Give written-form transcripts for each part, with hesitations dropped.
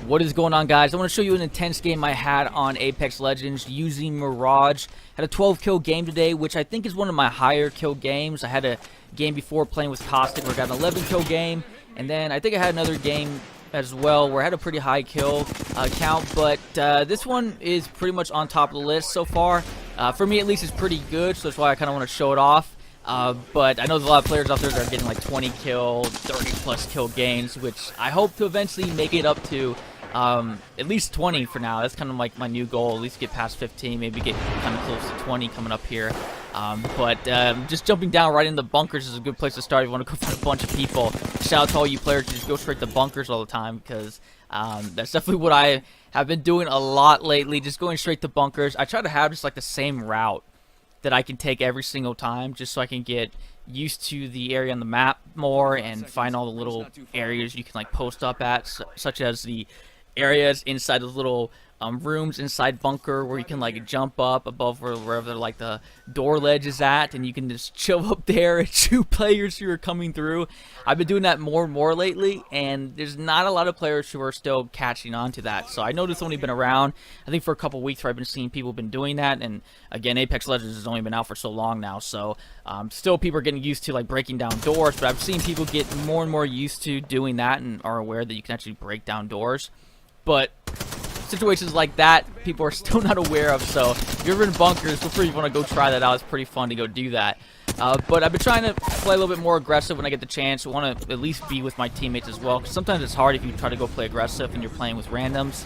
What is going on, guys? I want to show you an intense game I had on Apex Legends using Mirage. Had a 12 kill game today, which I think is one of my higher kill games. I had a game before playing with Caustic where I got an 11 kill game, and then I think I had another game as well where I had a pretty high kill count, but this one is pretty much on top of the list so far. For me at least, it's pretty good, so that's why I kind of want to show it off. But I know there's a lot of players out there that are getting like 20 kill, 30 plus kill games, which I hope to eventually make it up to at least 20 for now. That's kind of like my new goal, at least get past 15, maybe get kind of close to 20 coming up here. But just jumping down right in the bunkers is a good place to start if you want to go find a bunch of people. Shout out to all you players, just go straight to bunkers all the time, because that's definitely what I have been doing a lot lately, just going straight to bunkers. I try to have just like the same route that I can take every single time, just so I can get used to the area on the map more and find all the little areas you can like post up at, such as the areas inside the little rooms inside bunker where you can like jump up above wherever like the door ledge is at, and you can just chill up there and shoot players who are coming through. I've been doing that more and more lately, and there's not a lot of players who are still catching on to that. So I know it's only been around, I think, for a couple weeks where I've been seeing people been doing that, and again, Apex Legends has only been out for so long now, so still people are getting used to like breaking down doors, but I've seen people get more and more used to doing that and are aware that you can actually break down doors. But situations like that, people are still not aware of, so if you're ever in bunkers, feel free if you want to go try that out. It's pretty fun to go do that. But I've been trying to play a little bit more aggressive when I get the chance. I want to at least be with my teammates as well, because sometimes it's hard if you try to go play aggressive and you're playing with randoms,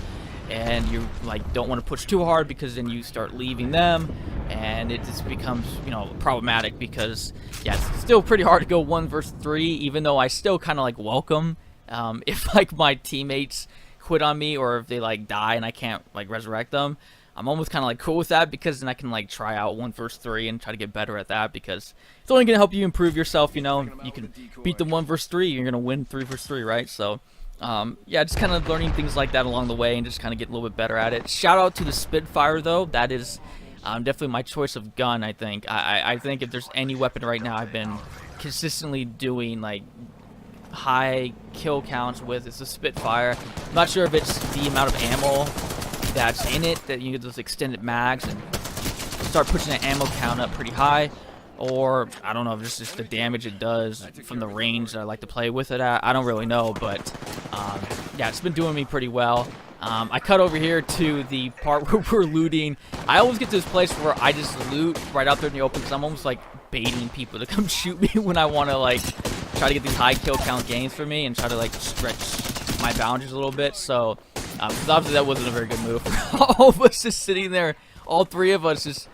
and you like don't want to push too hard, because then you start leaving them, and it just becomes, you know, problematic, because yeah, it's still pretty hard to go 1 versus 3, even though I still kind of like welcome if like my teammates quit on me, or if they like die and I can't like resurrect them. I'm almost kind of like cool with that, because then I can like try out 1 versus 3 and try to get better at that, because it's only gonna help you improve yourself. You know, you can beat them 1 versus 3, you're gonna win 3 versus 3, right? So yeah, just kind of learning things like that along the way and just kind of get a little bit better at it. Shout out to the Spitfire though, that is definitely my choice of gun. I think I think if there's any weapon right now I've been consistently doing like high kill counts with, it's a Spitfire. I'm not sure if it's the amount of ammo that's in it, that you get those extended mags and start pushing the ammo count up pretty high, or I don't know if it's just the damage it does from the range that I like to play with it at. I don't really know, but yeah, it's been doing me pretty well. I cut over here to the part where we're looting. I always get to this place where I just loot right out there in the open, because I'm almost like baiting people to come shoot me when I want to like try to get these high kill count games for me and try to like stretch my boundaries a little bit. So obviously that wasn't a very good move for all of us just sitting there, all 3 of us just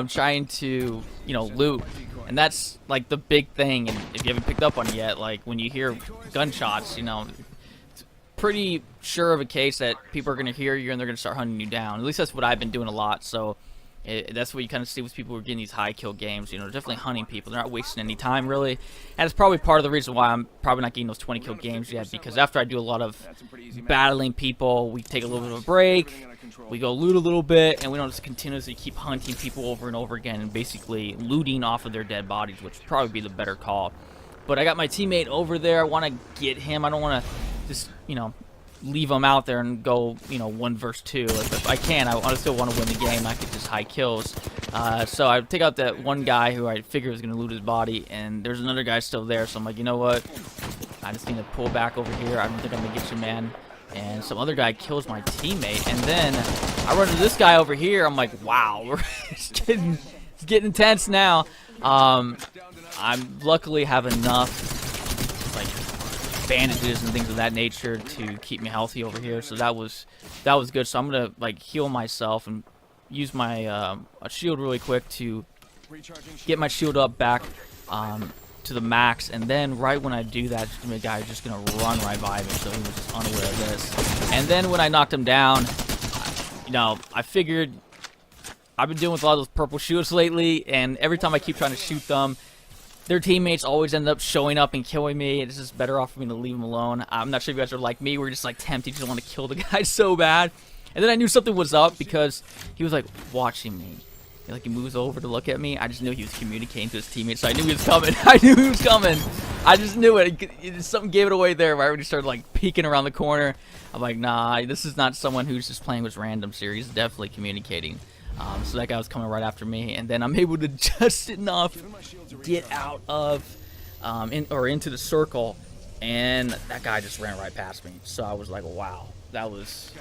trying to, you know, loot. And that's like the big thing, and if you haven't picked up on it yet, like when you hear gunshots, you know, it's pretty sure of a case that people are going to hear you and they're going to start hunting you down. At least that's what I've been doing a lot. So that's what you kind of see with people who are getting these high kill games. You know, they're definitely hunting people. They're not wasting any time, really. And it's probably part of the reason why I'm probably not getting those 20 kill games yet, because after I do a lot of battling people, we take a little bit of a break, we go loot a little bit, and we don't just continuously keep hunting people over and over again and basically looting off of their dead bodies, which would probably be the better call. But I got my teammate over there. I want to get him. I don't want to just, you know, leave him out there and go, you know, 1 versus 2. If I can, I still want to win the game. I could just high kills. So I take out that one guy who I figured was going to loot his body, and there's another guy still there. So I'm like, you know what? I just need to pull back over here. I don't think I'm going to get you, man. And some other guy kills my teammate, and then I run into this guy over here. I'm like, wow, it's getting intense now. I luckily have enough like bandages and things of that nature to keep me healthy over here, so that was good. So I'm gonna like heal myself and use my a shield really quick to get my shield up back to the max, and then right when I do that, the guy is just gonna run right by me, so he was just unaware of this. And then when I knocked him down, you know, I figured I've been dealing with a lot of those purple shields lately, and every time I keep trying to shoot them, their teammates always end up showing up and killing me. It's just better off for me to leave them alone. I'm not sure if you guys are like me. We're just like tempted to want to kill the guy so bad. And then I knew something was up, because he was like watching me. Like he moves over to look at me. I just knew he was communicating to his teammates, so I knew he was coming. I knew he was coming. I just knew it. Something gave it away there. Right when he started like peeking around the corner, I'm like, nah, this is not someone who's just playing with random series. He's definitely communicating. So that guy was coming right after me, and then I'm able to just enough get out of into the circle, and that guy just ran right past me. So I was like, wow, that was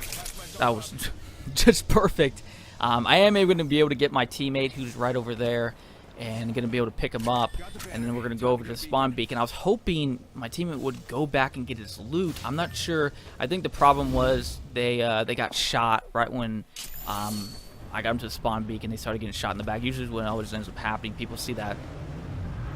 just perfect. I am going to be able to get my teammate who's right over there and going to be able to pick him up, and then we're going to go over to the spawn beacon. I was hoping my teammate would go back and get his loot. I'm not sure. I think the problem was they got shot right when I got him to the spawn beacon. They started getting shot in the back. Usually when always ends up happening, people see that,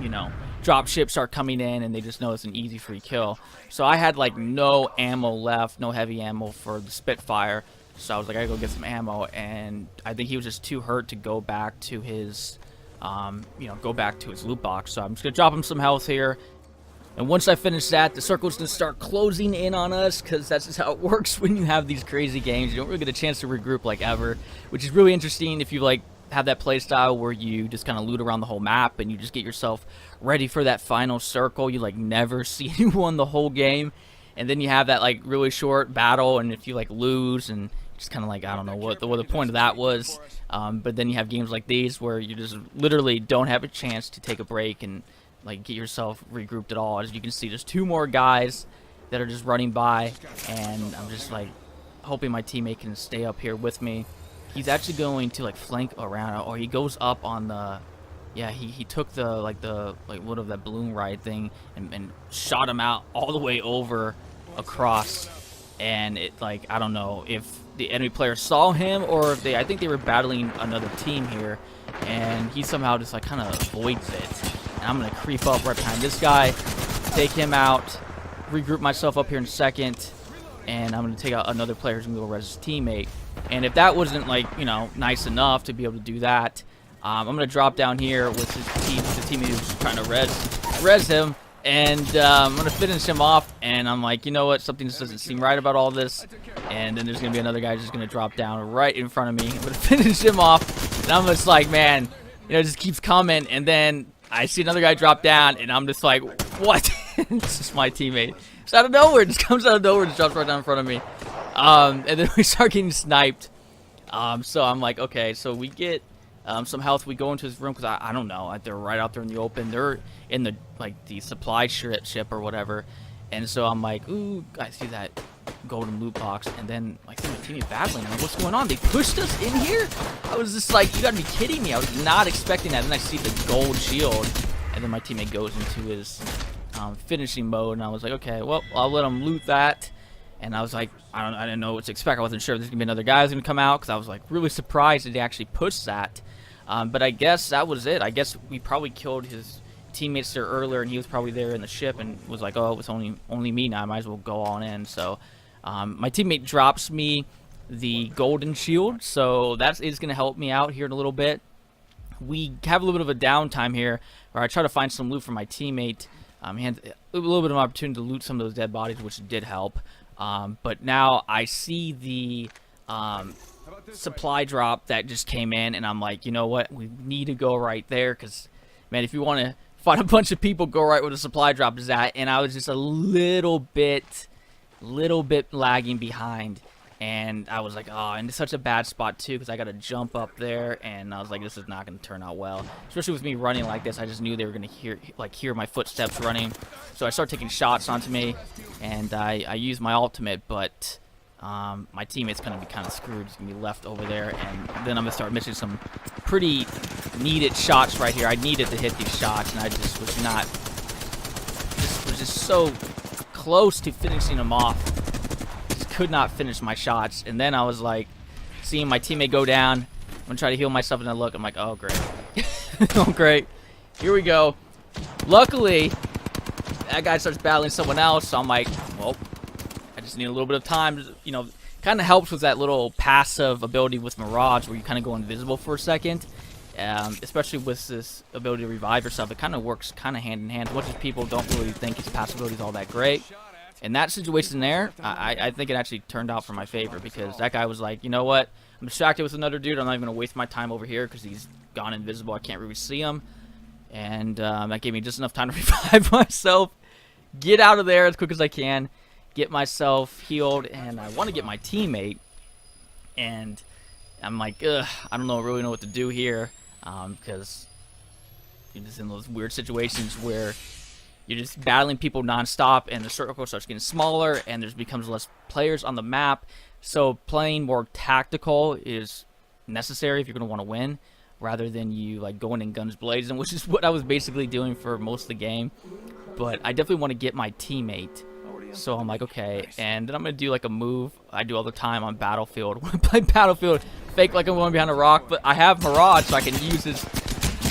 you know, drop ships start coming in and they just know it's an easy free kill. So I had like no ammo left, no heavy ammo for the Spitfire. So I was like, I gotta go get some ammo, and I think he was just too hurt to go back to his, go back to his loot box. So I'm just gonna drop him some health here, and once I finish that, the circle's gonna start closing in on us, because that's just how it works when you have these crazy games. You don't really get a chance to regroup like ever, which is really interesting if you like have that play style where you just kind of loot around the whole map and you just get yourself ready for that final circle. You like never see anyone the whole game, and then you have that like really short battle, and if you like lose and just kind of like, I don't know what the point of that was, but then you have games like these where you just literally don't have a chance to take a break and like get yourself regrouped at all. As you can see, there's two more guys that are just running by, and I'm just like hoping my teammate can stay up here with me. He's actually going to like flank around, or he goes up on the, yeah, he took the what of that balloon ride thing and shot him out all the way over across. And it, like, I don't know if the enemy player saw him or if I think they were battling another team here, and he somehow just like kind of avoids it. And I'm gonna creep up right behind this guy, take him out, regroup myself up here in a second, and I'm gonna take out another player who's gonna go res his teammate. And if that wasn't like, you know, nice enough to be able to do that, I'm gonna drop down here with his team, the teammate who's trying to res him. And I'm going to finish him off, and I'm like, you know what, something just doesn't seem right about all this. And then there's going to be another guy just going to drop down right in front of me. I'm going to finish him off, and I'm just like, man, you know, it just keeps coming. And then I see another guy drop down, and I'm just like, what? It's just my teammate. It's out of nowhere. It just comes out of nowhere, just drops right down in front of me. And then we start getting sniped. So I'm like, okay, so we get some health. We go into his room because I don't know, they're right out there in the open. They're in the the supply ship or whatever, and so I'm like, ooh, I see that golden loot box, and then like my teammate battling. I'm like, what's going on? They pushed us in here? I was just like, you gotta be kidding me! I was not expecting that. And then I see the gold shield, and then my teammate goes into his finishing mode, and I was like, okay, well, I'll let him loot that. And I was like, I didn't know what to expect. I wasn't sure if there's gonna be another guy who's gonna come out, because I was like really surprised that they actually pushed that. But I guess that was it. I guess we probably killed his teammates there earlier, and he was probably there in the ship and was like, oh, it's only me now. I might as well go on in. So my teammate drops me the golden shield, so that is going to help me out here in a little bit. We have a little bit of a downtime here where I try to find some loot for my teammate. He had a little bit of an opportunity to loot some of those dead bodies, which did help. But now I see the supply drop that just came in, and I'm like, you know what, we need to go right there, because man, if you want to find a bunch of people, go right where the supply drop is at. And I was just a little bit lagging behind, and I was like, oh, and it's such a bad spot too, because I got to jump up there, and I was like, this is not going to turn out well, especially with me running like this. I just knew they were going to hear my footsteps running, so I started taking shots onto me, and I used my ultimate, but my teammate's going to be kind of screwed. He's going to be left over there, and then I'm going to start missing some pretty needed shots right here. I needed to hit these shots, and I just was not, was just so close to finishing them off. Just could not finish my shots, and then I was like, seeing my teammate go down, I'm going to try to heal myself, and then look, I'm like, oh, great. Oh, great. Here we go. Luckily, that guy starts battling someone else, so I'm like, well, I just need a little bit of time. You know, kind of helps with that little passive ability with Mirage where you kind of go invisible for a second. Especially with this ability to revive yourself, it kind of works kind of hand in hand. As much as people don't really think his passive ability is all that great, in that situation there, I think it actually turned out for my favor, because that guy was like, you know what, I'm distracted with another dude. I'm not even going to waste my time over here because he's gone invisible. I can't really see them. And that gave me just enough time to revive myself, get out of there as quick as I can, get myself healed, and I want to get my teammate. And I'm like, ugh, I don't really know what to do here, because you're just in those weird situations where you're just battling people nonstop, and the circle starts getting smaller, and there becomes less players on the map. So playing more tactical is necessary if you're going to want to win, rather than you like going in guns blazing, which is what I was basically doing for most of the game. But I definitely want to get my teammate. So I'm like, okay, and then I'm going to do like a move I do all the time on Battlefield. When I play Battlefield, fake like I'm going behind a rock, but I have Mirage, so I can use his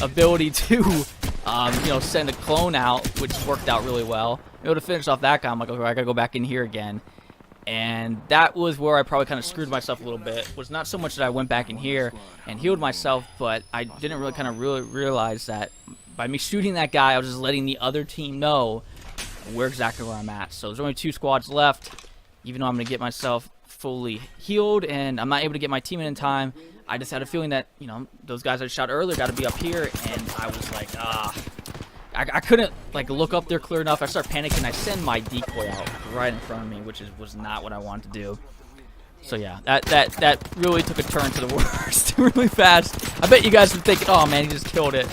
ability to, you know, send a clone out, which worked out really well. You know, to finish off that guy, I'm like, okay, I got to go back in here again. And that was where I probably kind of screwed myself a little bit. Was not so much that I went back in here and healed myself, but I didn't really realize that by me shooting that guy, I was just letting the other team know exactly where I'm at. So there's only 2 squads left. Even though I'm going to get myself fully healed and I'm not able to get my team in time, I just had a feeling that, you know, those guys I shot earlier got to be up here, and I was like, I couldn't like look up there clear enough. I start panicking. I send my decoy out right in front of me, which was not what I wanted to do. So yeah, that really took a turn to the worst really fast. I bet you guys were thinking, oh man, he just killed it.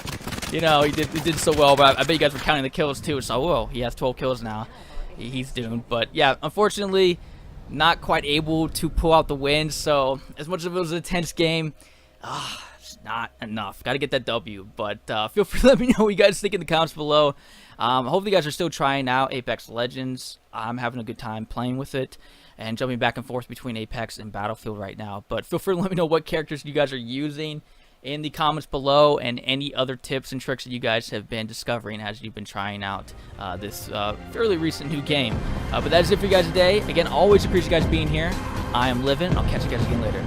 You know, he did so well, but I bet you guys were counting the kills too. So whoa, he has 12 kills now. He's doomed. But yeah, unfortunately, not quite able to pull out the win. So as much as it was a tense game, it's not enough. Got to get that W. But feel free to let me know what you guys think in the comments below. Hopefully you guys are still trying out Apex Legends. I'm having a good time playing with it and jumping back and forth between Apex and Battlefield right now. But feel free to let me know what characters you guys are using in the comments below, and any other tips and tricks that you guys have been discovering as you've been trying out this fairly recent new game. But that is it for you guys today. Again, always appreciate you guys being here. I am Livin. I'll catch you guys again later.